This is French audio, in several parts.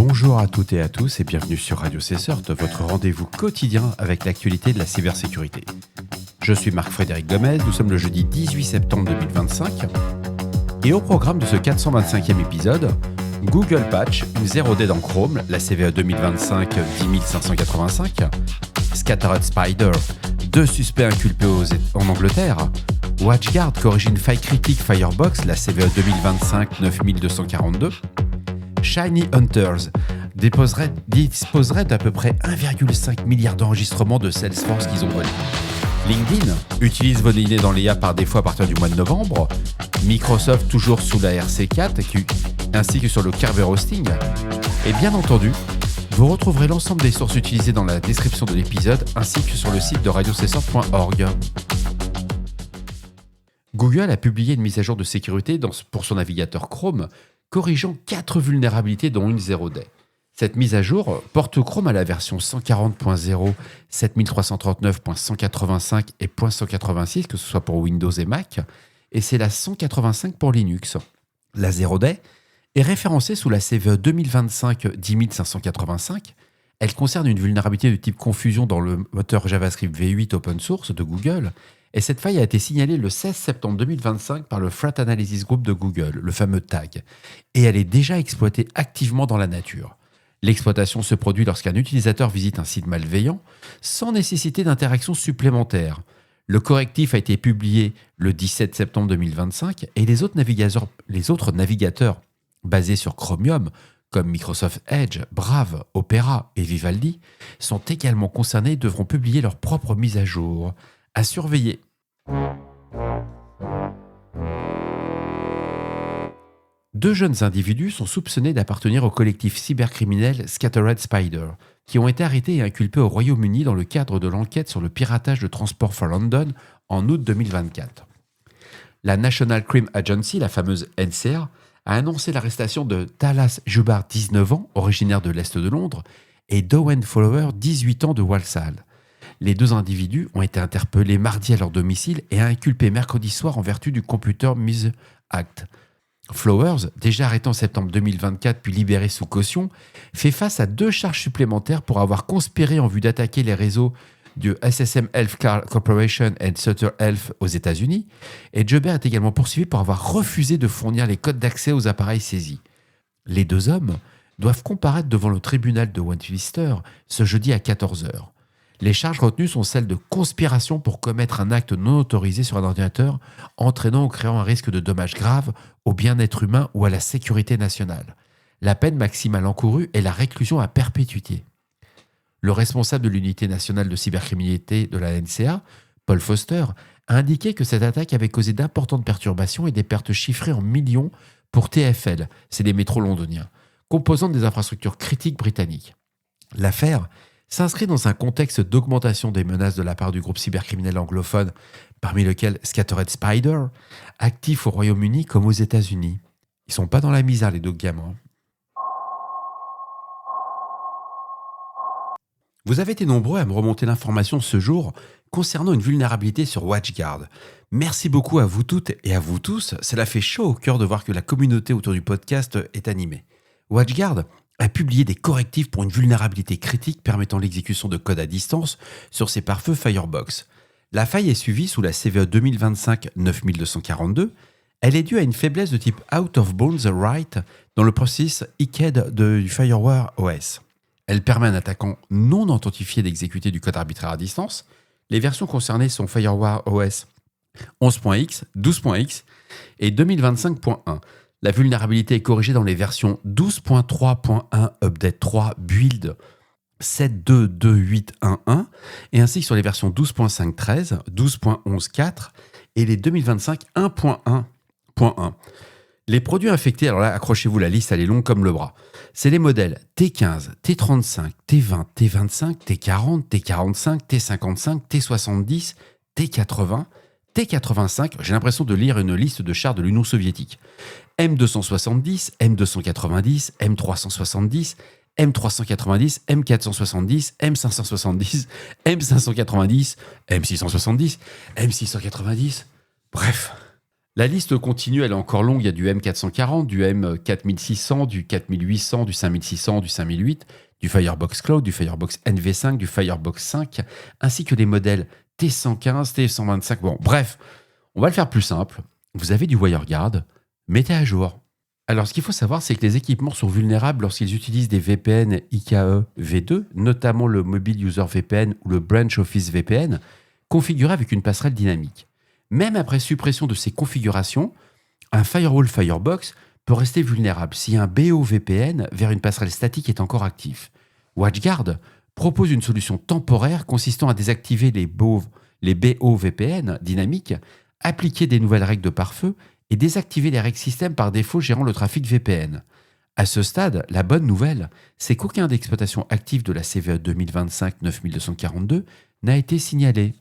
Bonjour à toutes et à tous et bienvenue sur Radio CSERT, votre rendez-vous quotidien avec l'actualité de la cybersécurité. Je suis Marc-Frédéric Gomez, nous sommes le jeudi 18 septembre 2025 et au programme de ce 425e épisode, Google Patch, une 0D dans Chrome, la CVE 2025 10585, Scattered Spider, 2 suspects inculpés en Angleterre, WatchGuard corrige une faille critique Firebox, la CVE 2025 9242, Shiny Hunters disposerait d'à peu près 1,5 milliard d'enregistrements de Salesforce qu'ils ont volés. LinkedIn utilise vos données dans l'IA par défaut à partir du mois de novembre. Microsoft toujours sous la RC4 ainsi que sur le Kerberos Hosting. Et bien entendu, vous retrouverez l'ensemble des sources utilisées dans la description de l'épisode ainsi que sur le site de radiocessor.org. Google a publié une mise à jour de sécurité pour son navigateur Chrome, corrigeant 4 vulnérabilités dont une 0D. Cette mise à jour porte Chrome à la version 140.0, 7339.185 et .186, que ce soit pour Windows et Mac, et c'est la 185 pour Linux. La 0D est référencée sous la CVE 2025 10585. Elle concerne une vulnérabilité de type confusion dans le moteur JavaScript V8 open source de Google, et cette faille a été signalée le 16 septembre 2025 par le Threat Analysis Group de Google, le fameux TAG, et elle est déjà exploitée activement dans la nature. L'exploitation se produit lorsqu'un utilisateur visite un site malveillant sans nécessité d'interaction supplémentaire. Le correctif a été publié le 17 septembre 2025 et les autres navigateurs basés sur Chromium, comme Microsoft Edge, Brave, Opera et Vivaldi, sont également concernés et devront publier leurs propres mises à jour. À surveiller. Deux jeunes individus sont soupçonnés d'appartenir au collectif cybercriminel Scattered Spider, qui ont été arrêtés et inculpés au Royaume-Uni dans le cadre de l'enquête sur le piratage de Transport for London en août 2024. La National Crime Agency, la fameuse NCA, a annoncé l'arrestation de Talas Jubar, 19 ans, originaire de l'Est de Londres, et d'Owen Flower, 18 ans, de Walsall. Les deux individus ont été interpellés mardi à leur domicile et inculpés mercredi soir en vertu du Computer Misuse Act. Flowers, déjà arrêté en septembre 2024 puis libéré sous caution, fait face à 2 charges supplémentaires pour avoir conspiré en vue d'attaquer les réseaux de SSM Health Corporation et Sutter Health aux États-Unis. Et Juber est également poursuivi pour avoir refusé de fournir les codes d'accès aux appareils saisis. Les 2 hommes doivent comparaître devant le tribunal de Westminster ce jeudi à 14h. Les charges retenues sont celles de conspiration pour commettre un acte non autorisé sur un ordinateur, entraînant ou créant un risque de dommages graves au bien-être humain ou à la sécurité nationale. La peine maximale encourue est la réclusion à perpétuité. Le responsable de l'unité nationale de cybercriminalité de la NCA, Paul Foster, a indiqué que cette attaque avait causé d'importantes perturbations et des pertes chiffrées en millions pour TfL, c'est les métros londoniens, composante des infrastructures critiques britanniques. L'affaire s'inscrit dans un contexte d'augmentation des menaces de la part du groupe cybercriminel anglophone, parmi lequel Scattered Spider, actif au Royaume-Uni comme aux États-Unis. Ils sont pas dans la misère, les 2 gamins. Vous avez été nombreux à me remonter l'information ce jour concernant une vulnérabilité sur WatchGuard. Merci beaucoup à vous toutes et à vous tous. Cela fait chaud au cœur de voir que la communauté autour du podcast est animée. WatchGuard a publié des correctifs pour une vulnérabilité critique permettant l'exécution de code à distance sur ses pare-feux Firebox. La faille est suivie sous la CVE 2025 9242. Elle est due à une faiblesse de type Out of Bounds Write dans le processus ICAD du Firewall OS. Elle permet à un attaquant non authentifié d'exécuter du code arbitraire à distance. Les versions concernées sont Firewall OS 11.x, 12.x et 2025.1. La vulnérabilité est corrigée dans les versions 12.3.1 Update 3 Build 7.2.2.8.1.1 et ainsi que sur les versions 12.5.13, 12.11.4 et les 2025 1.1.1. Les produits infectés, alors là, accrochez-vous, la liste, elle est longue comme le bras. C'est les modèles T15, T35, T20, T25, T40, T45, T55, T70, T80, T85, j'ai l'impression de lire une liste de chars de l'Union soviétique. M270, M290, M370, M390, M470, M570, M590, M670, M690, bref, La liste continue, elle est encore longue. Il y a du M440, du M4600, du 4800, du 5600, du 5008, du Firebox Cloud, du Firebox NV5, du Firebox 5, ainsi que des modèles T115, T125. Bon, bref, on va le faire plus simple. Vous avez du WireGuard, mettez à jour. Alors, ce qu'il faut savoir, c'est que les équipements sont vulnérables lorsqu'ils utilisent des VPN IKE V2, notamment le Mobile User VPN ou le Branch Office VPN, configuré avec une passerelle dynamique. Même après suppression de ces configurations, un firewall Firebox peut rester vulnérable si un BO-VPN vers une passerelle statique est encore actif. WatchGuard propose une solution temporaire consistant à désactiver les BO-VPN dynamiques, appliquer des nouvelles règles de pare-feu et désactiver les règles système par défaut gérant le trafic VPN. À ce stade, la bonne nouvelle, c'est qu'aucun d'exploitation active de la CVE 2025-9242 n'a été signalé.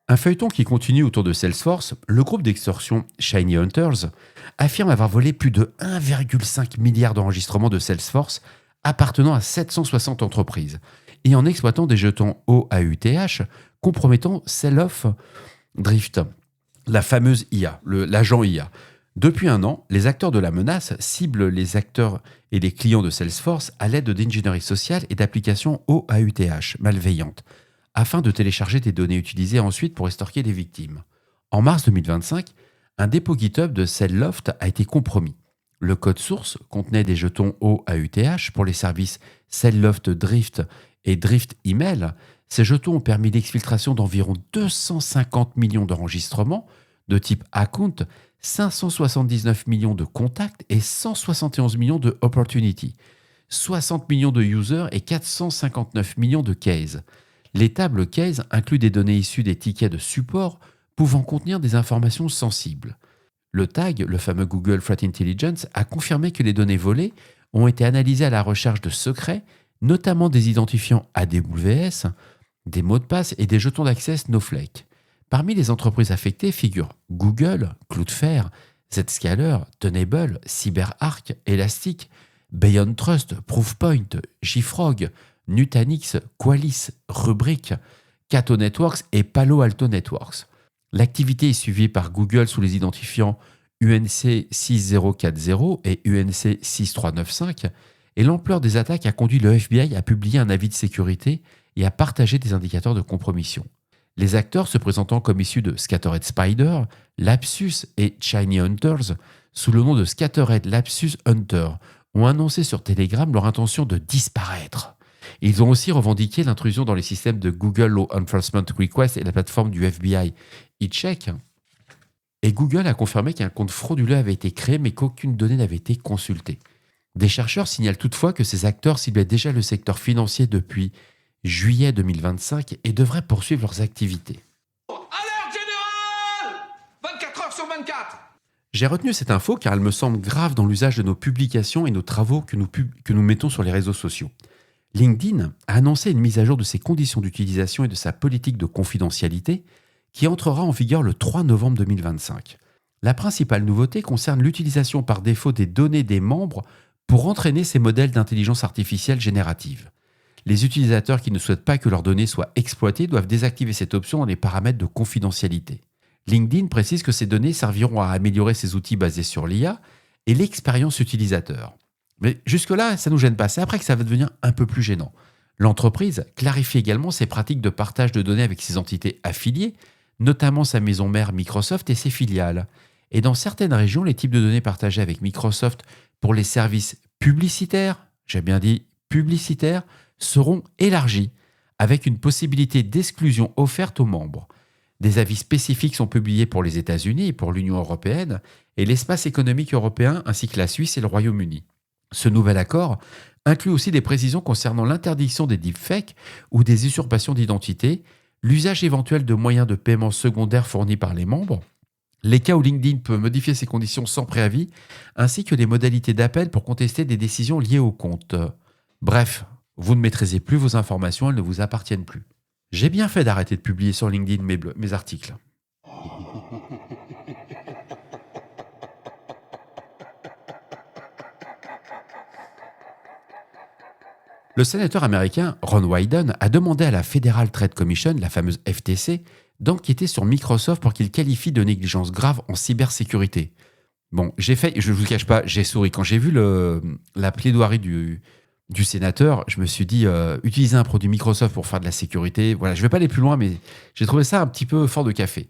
Un feuilleton qui continue autour de Salesforce, le groupe d'extorsion Shiny Hunters affirme avoir volé plus de 1,5 milliard d'enregistrements de Salesforce appartenant à 760 entreprises et en exploitant des jetons OAUTH compromettant Sell-Off Drift, la fameuse IA, l'agent IA. Depuis un an, les acteurs de la menace ciblent les acteurs et les clients de Salesforce à l'aide d'ingénierie sociale et d'applications OAUTH malveillantes, afin de télécharger des données utilisées ensuite pour estorquer des victimes. En mars 2025, un dépôt GitHub de Celloft a été compromis. Le code source contenait des jetons OAUTH pour les services Celloft Drift et Drift Email. Ces jetons ont permis l'exfiltration d'environ 250 millions d'enregistrements de type account, 579 millions de contacts et 171 millions de opportunities, 60 millions de users et 459 millions de cases. Les tables case incluent des données issues des tickets de support pouvant contenir des informations sensibles. Le tag, le fameux Google Threat Intelligence, a confirmé que les données volées ont été analysées à la recherche de secrets, notamment des identifiants AWS, des mots de passe et des jetons d'accès Snowflake. Parmi les entreprises affectées figurent Google, Cloudflare, Zscaler, Tenable, CyberArk, Elastic, Beyond Trust, Proofpoint, JFrog, Nutanix, Qualys, Rubrik, Cato Networks et Palo Alto Networks. L'activité est suivie par Google sous les identifiants UNC 6040 et UNC 6395 et l'ampleur des attaques a conduit le FBI à publier un avis de sécurité et à partager des indicateurs de compromission. Les acteurs se présentant comme issus de Scattered Spider, Lapsus et Shiny Hunters, sous le nom de Scattered Lapsus Hunter, ont annoncé sur Telegram leur intention de disparaître. Ils ont aussi revendiqué l'intrusion dans les systèmes de Google Law Enforcement Request et la plateforme du FBI eCheck. Et Google a confirmé qu'un compte frauduleux avait été créé mais qu'aucune donnée n'avait été consultée. Des chercheurs signalent toutefois que ces acteurs ciblaient déjà le secteur financier depuis juillet 2025 et devraient poursuivre leurs activités. Alerte générale 24 heures sur 24. J'ai retenu cette info car elle me semble grave dans l'usage de nos publications et nos travaux que nous mettons sur les réseaux sociaux. LinkedIn a annoncé une mise à jour de ses conditions d'utilisation et de sa politique de confidentialité qui entrera en vigueur le 3 novembre 2025. La principale nouveauté concerne l'utilisation par défaut des données des membres pour entraîner ces modèles d'intelligence artificielle générative. Les utilisateurs qui ne souhaitent pas que leurs données soient exploitées doivent désactiver cette option dans les paramètres de confidentialité. LinkedIn précise que ces données serviront à améliorer ses outils basés sur l'IA et l'expérience utilisateur. Mais jusque-là, ça ne nous gêne pas. C'est après que ça va devenir un peu plus gênant. L'entreprise clarifie également ses pratiques de partage de données avec ses entités affiliées, notamment sa maison mère Microsoft et ses filiales. Et dans certaines régions, les types de données partagés avec Microsoft pour les services publicitaires, j'ai bien dit publicitaires, seront élargis, avec une possibilité d'exclusion offerte aux membres. Des avis spécifiques sont publiés pour les États-Unis et pour l'Union européenne, et l'espace économique européen ainsi que la Suisse et le Royaume-Uni. Ce nouvel accord inclut aussi des précisions concernant l'interdiction des deepfakes ou des usurpations d'identité, l'usage éventuel de moyens de paiement secondaires fournis par les membres, les cas où LinkedIn peut modifier ses conditions sans préavis, ainsi que les modalités d'appel pour contester des décisions liées au compte. Bref, vous ne maîtrisez plus vos informations, elles ne vous appartiennent plus. J'ai bien fait d'arrêter de publier sur LinkedIn mes articles. Le sénateur américain Ron Wyden a demandé à la Federal Trade Commission, la fameuse FTC, d'enquêter sur Microsoft pour qu'il qualifie de négligence grave en cybersécurité. Bon, je ne vous cache pas, j'ai souri. Quand j'ai vu la plaidoirie du sénateur, je me suis dit, utiliser un produit Microsoft pour faire de la sécurité, voilà, je ne vais pas aller plus loin, mais j'ai trouvé ça un petit peu fort de café.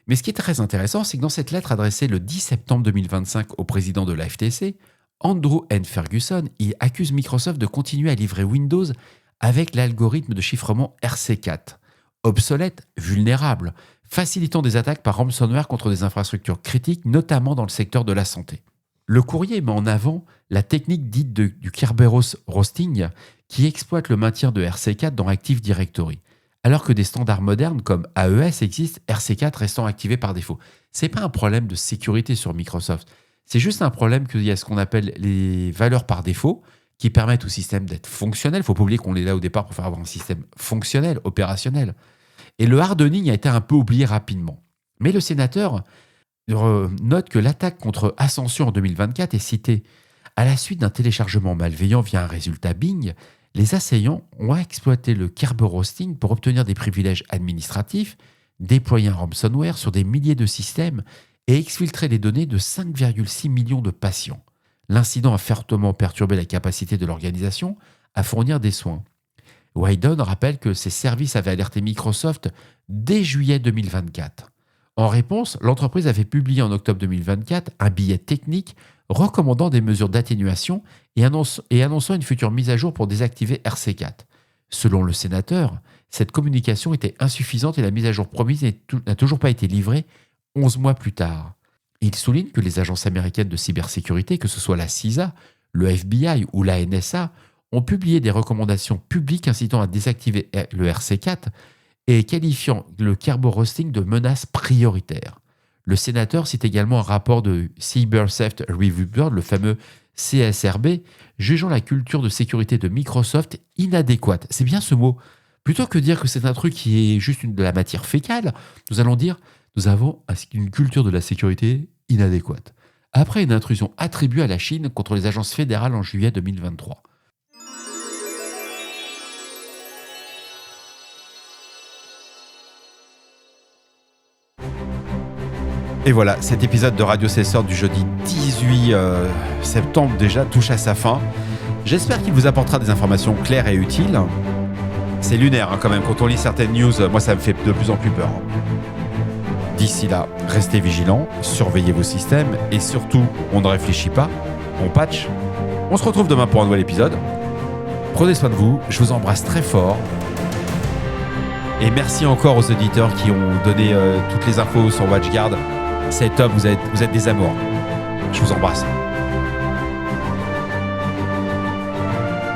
Mais ce qui est très intéressant, c'est que dans cette lettre adressée le 10 septembre 2025 au président de la FTC, Andrew N. Ferguson, il accuse Microsoft de continuer à livrer Windows avec l'algorithme de chiffrement RC4, obsolète, vulnérable, facilitant des attaques par ransomware contre des infrastructures critiques, notamment dans le secteur de la santé. Le courrier met en avant la technique dite du Kerberos roasting qui exploite le maintien de RC4 dans Active Directory, alors que des standards modernes comme AES existent, RC4 restant activé par défaut. Ce n'est pas un problème de sécurité sur Microsoft, c'est juste un problème qu'il y a ce qu'on appelle les valeurs par défaut qui permettent au système d'être fonctionnel. Il ne faut pas oublier qu'on est là au départ pour faire avoir un système fonctionnel, opérationnel. Et le hardening a été un peu oublié rapidement. Mais le sénateur note que l'attaque contre Ascension en 2024 est citée. À la suite d'un téléchargement malveillant via un résultat Bing, les assaillants ont exploité le Kerberoasting pour obtenir des privilèges administratifs, déployer un ransomware sur des milliers de systèmes et exfiltrer les données de 5,6 millions de patients. L'incident a fortement perturbé la capacité de l'organisation à fournir des soins. Wyden rappelle que ses services avaient alerté Microsoft dès juillet 2024. En réponse, l'entreprise avait publié en octobre 2024 un billet technique recommandant des mesures d'atténuation et annonçant une future mise à jour pour désactiver RC4. Selon le sénateur, cette communication était insuffisante et la mise à jour promise n'a toujours pas été livrée 11 mois plus tard. Il souligne que les agences américaines de cybersécurité, que ce soit la CISA, le FBI ou la NSA, ont publié des recommandations publiques incitant à désactiver le RC4 et qualifiant le Kerberoasting de menace prioritaire. Le sénateur cite également un rapport de Cybersafety Review Board, le fameux CSRB, jugeant la culture de sécurité de Microsoft inadéquate. C'est bien ce mot. Plutôt que de dire que c'est un truc qui est juste de la matière fécale, nous allons dire nous avons une culture de la sécurité inadéquate. Après une intrusion attribuée à la Chine contre les agences fédérales en juillet 2023. Et voilà, cet épisode de Radio Cesseur du jeudi 18 septembre déjà touche à sa fin. J'espère qu'il vous apportera des informations claires et utiles. C'est lunaire quand même, quand on lit certaines news, moi ça me fait de plus en plus peur. D'ici là, restez vigilants, surveillez vos systèmes et surtout, on ne réfléchit pas, on patch. On se retrouve demain pour un nouvel épisode. Prenez soin de vous, je vous embrasse très fort. Et merci encore aux auditeurs qui ont donné toutes les infos sur WatchGuard. C'est top, vous êtes des amours. Je vous embrasse.